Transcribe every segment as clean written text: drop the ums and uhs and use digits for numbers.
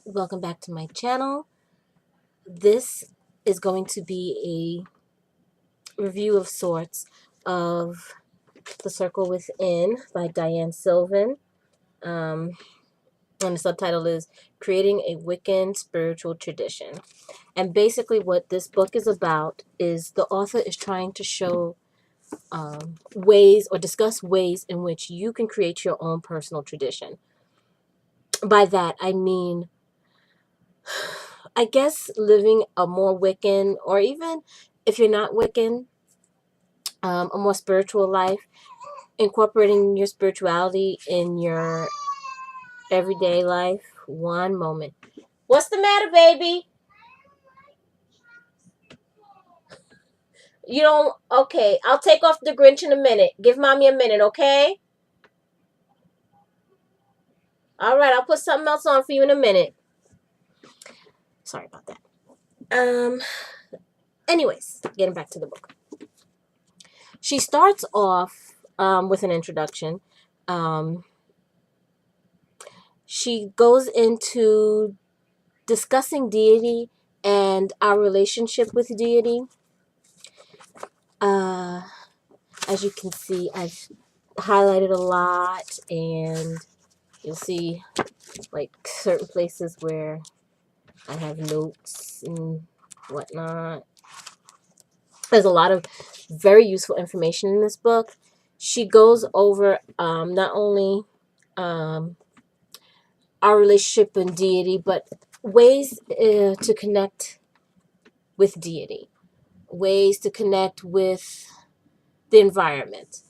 Welcome back to my channel. This is going to be a review of sorts of The Circle Within by Diane Sylvan. Um, and the subtitle is Creating a Wiccan Spiritual Tradition. And basically what this book is about is the author is trying to show ways or discuss ways in which you can create your own personal tradition. By that, I mean I guess living a more Wiccan, or even if you're not Wiccan, a more spiritual life, incorporating your spirituality in your everyday life. One moment. What's the matter, baby? You don't. Okay, I'll take off the Grinch in a minute. Give mommy a minute, okay? All right, I'll put something else on for you in a minute. Sorry about that. Um. Anyways, getting back to the book. She starts off with an introduction. Um, she goes into discussing deity and our relationship with deity. Uh, as you can see, I've highlighted a lot, and you'll see like certain places where I have notes and whatnot. There's a lot of very useful information in this book. She goes over not only um, our relationship and deity, but ways to connect with deity, ways to connect with the environment,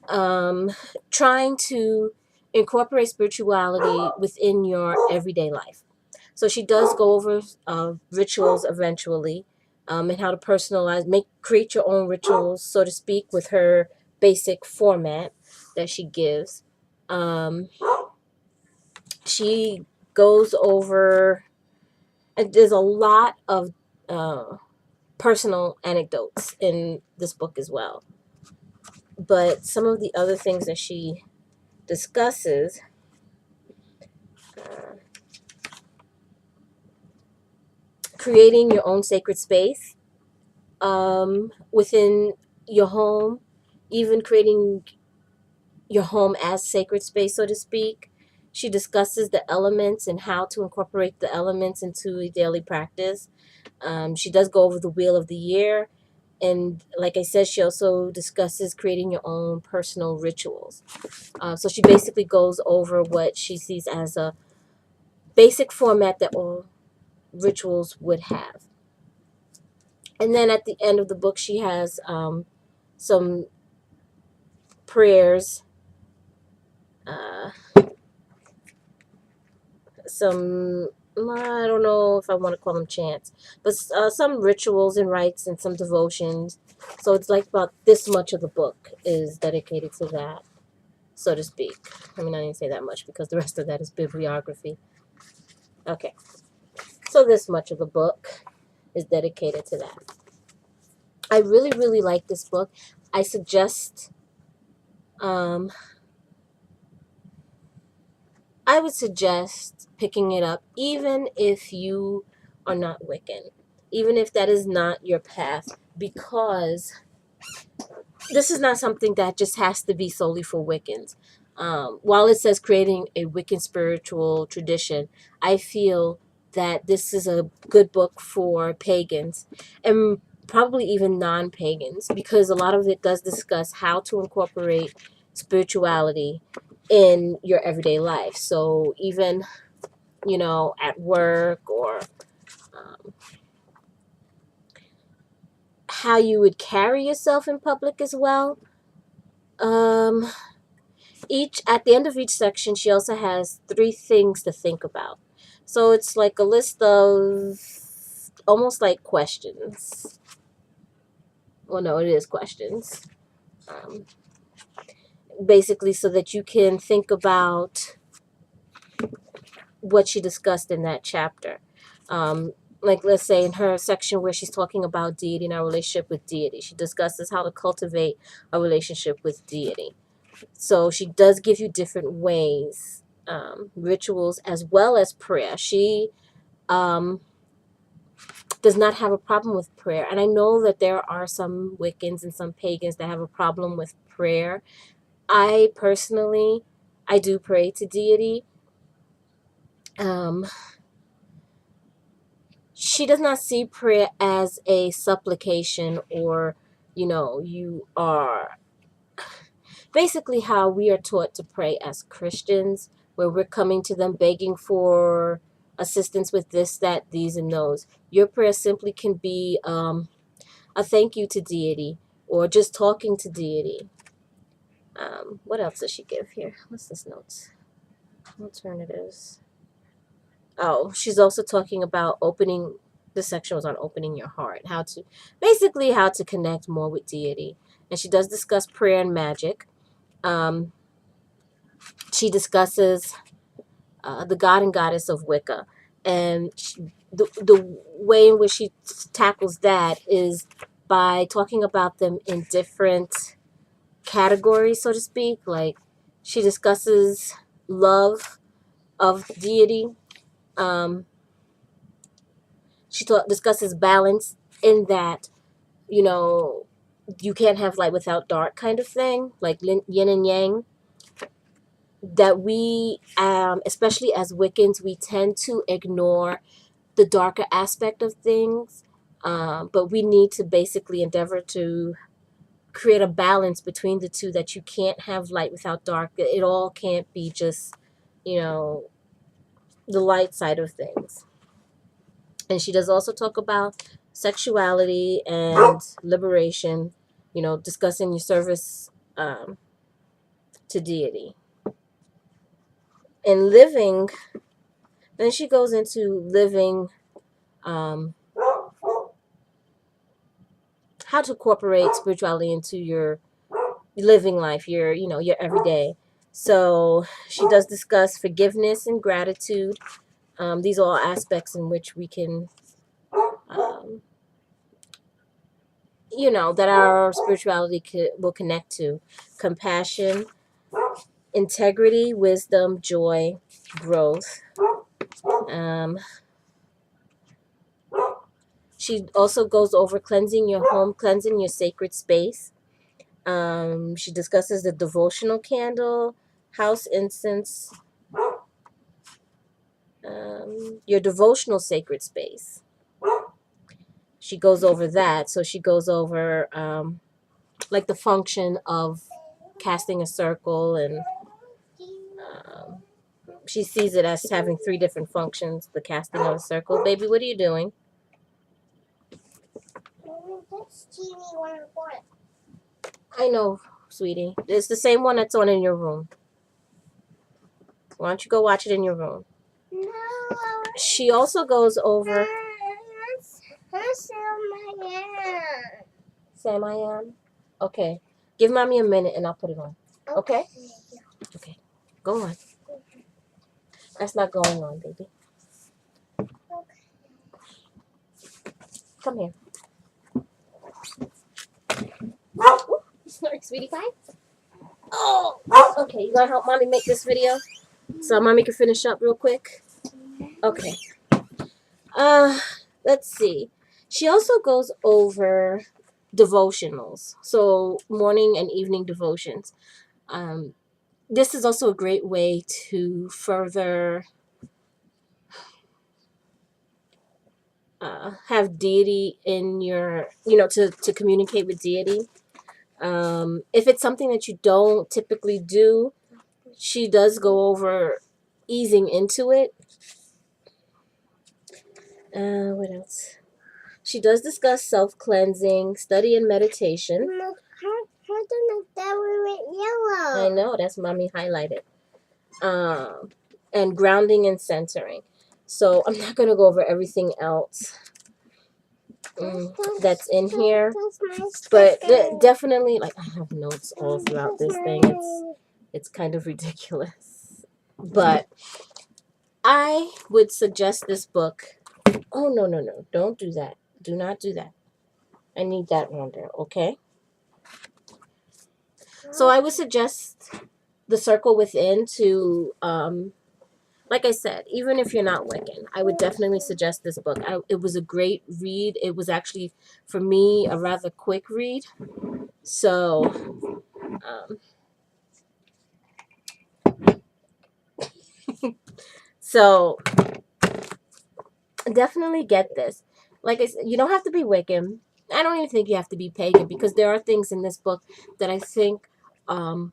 um, trying to incorporate spirituality within your everyday life. So she does go over rituals eventually, and how to personalize, create your own rituals, so to speak, with her basic format that she gives. Um, she goes over, and there's a lot of uh, personal anecdotes in this book as well. But some of the other things that she discusses, uh, creating your own sacred space within your home, even creating your home as sacred space, so to speak. She discusses the elements and how to incorporate the elements into a daily practice. She does go over the wheel of the year. And like I said, she also discusses creating your own personal rituals. So she basically goes over what she sees as a basic format that all rituals would have. And then at the end of the book, she has some prayers, uh, some, I don't know if I want to call them chants, but some rituals and rites and some devotions. So it's like about this much of the book is dedicated to that, so to speak. I mean, I didn't say that much because the rest of that is bibliography. Okay, so this much of the book is dedicated to that. I really, really like this book. I suggest, um, I would suggest picking it up even if you are not Wiccan, even if that is not your path, because this is not something that just has to be solely for Wiccans. While it says creating a Wiccan spiritual tradition, I feel that this is a good book for pagans and probably even non-pagans, because a lot of it does discuss how to incorporate spirituality in your everyday life. So even, at work, or um, how you would carry yourself in public as well. Um, at the end of each section, she also has 3 things to think about. So it's like a list of almost like questions. Well, no, it is questions. Um, Basically, so that you can think about what she discussed in that chapter. Like, let's say in her section where she's talking about deity and our relationship with deity, she discusses how to cultivate a relationship with deity. So she does give you different ways rituals as well as prayer. She does not have a problem with prayer. And I know that there are some Wiccans and some pagans that have a problem with prayer. I personally, I do pray to deity. She does not see prayer as a supplication or, you are basically how we are taught to pray as Christians, where we're coming to them begging for assistance with this, that, these, and those. Your prayer simply can be a thank you to deity or just talking to deity. What else does she give here? What's this notes? Alternatives. Oh, she's also talking about opening. The section was on opening your heart, how to connect more with deity. And she does discuss prayer and magic. She discusses the god and goddess of Wicca. And the way in which she tackles that is by talking about them in different categories, so to speak. Like, she discusses love of deity. She discusses balance in that, you can't have light without dark kind of thing, like yin and yang. That we, especially as Wiccans, we tend to ignore the darker aspect of things, but we need to basically endeavor to create a balance between the two, that you can't have light without dark. It all can't be just, the light side of things. And she does also talk about sexuality and liberation, discussing your service to deity. And living, then she goes into living, how to incorporate spirituality into your living life, your everyday. So she does discuss forgiveness and gratitude. These are all aspects in which we can, that our spirituality will connect to. Compassion, integrity, wisdom, joy, growth. She also goes over cleansing your home, cleansing your sacred space. She discusses the devotional candle, house incense, your devotional sacred space. She goes over that. So she goes over like the function of casting a circle, and she sees it as having 3 different functions, the casting of a circle. Baby, what are you doing? I know, sweetie. It's the same one that's on in your room. Why don't you go watch it in your room? No. She also goes over... Sam, I am? Okay. Give mommy a minute and I'll put it on. Okay? Okay. Go on. That's not going on, baby. Come here. Sorry, sweetie pie. Oh! Okay, you gonna help mommy make this video? So mommy can finish up real quick? Okay. Let's see. She also goes over devotionals. So morning and evening devotions. This is also a great way to further have deity in your, to communicate with deity. If it's something that you don't typically do, she does go over easing into it. What else? She does discuss self-cleansing, study, and meditation. How do that with yellow? I know, that's mommy highlighted. And grounding and centering. So I'm not going to go over everything else that's in here. But definitely, like, I have notes all throughout this thing. It's kind of ridiculous. But I would suggest this book. Oh, no. Don't do that. Do not do that. I need that on there, okay? So I would suggest The Circle Within to like I said, even if you're not Wiccan, I would definitely suggest this book. It was a great read. It was actually, for me, a rather quick read. So, so definitely get this. Like I said, you don't have to be Wiccan. I don't even think you have to be pagan, because there are things in this book that I think are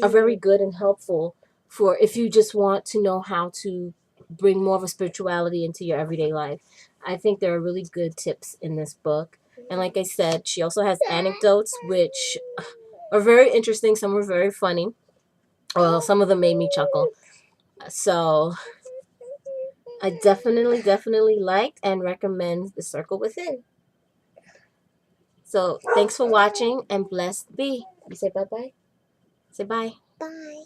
very good and helpful for if you just want to know how to bring more of a spirituality into your everyday life. I think there are really good tips in this book. And like I said, she also has anecdotes which are very interesting. Some were very funny. Well, some of them made me chuckle. So I definitely liked and recommend The Circle Within. So thanks for watching, and blessed be. You say bye-bye? Say bye. Bye.